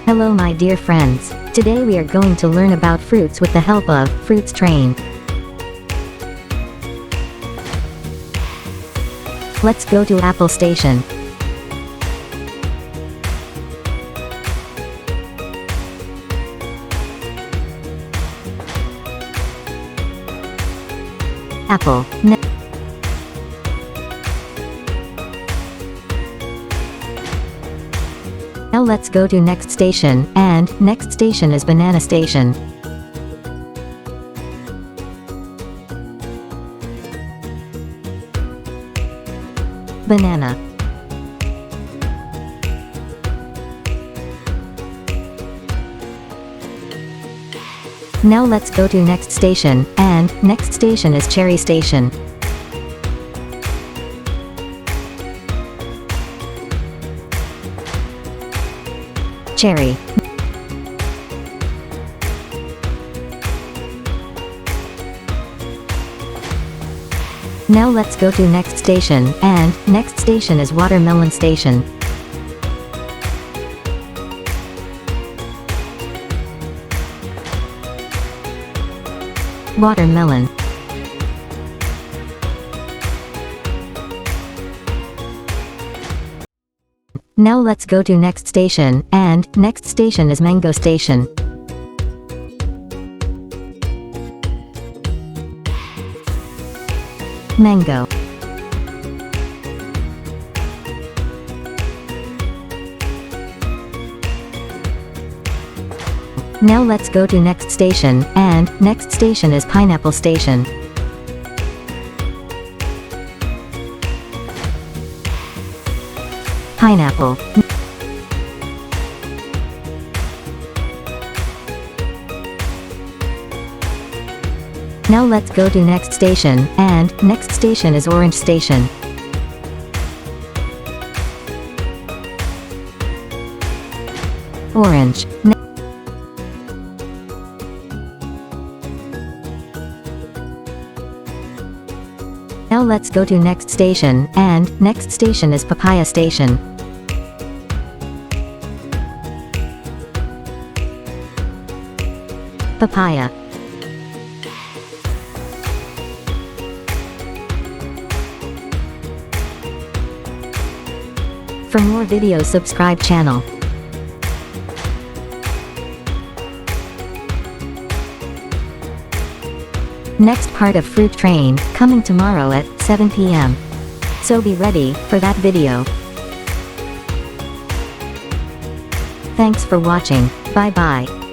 Hello my dear friends. Today we are going to learn about fruits with the help of Fruits Train. Let's go to Apple Station. Apple. Now let's go to next station, and next station is Banana Station. Banana. Now let's go to next station, and next station is Cherry Station. Cherry. Now let's go to next station, and next station is Watermelon Station. Watermelon. Now let's go to next station, and next station is Mango Station. Mango. Now let's go to next station, and next station is Pineapple Station. Pineapple. Now let's go to next station, and next station is Orange Station. Orange. Now let's go to next station, and next station is Papaya Station. Papaya. For more videos, subscribe channel. Next part of Fruit Train, coming tomorrow at 7 p.m. So be ready for that video. Thanks for watching. Bye bye.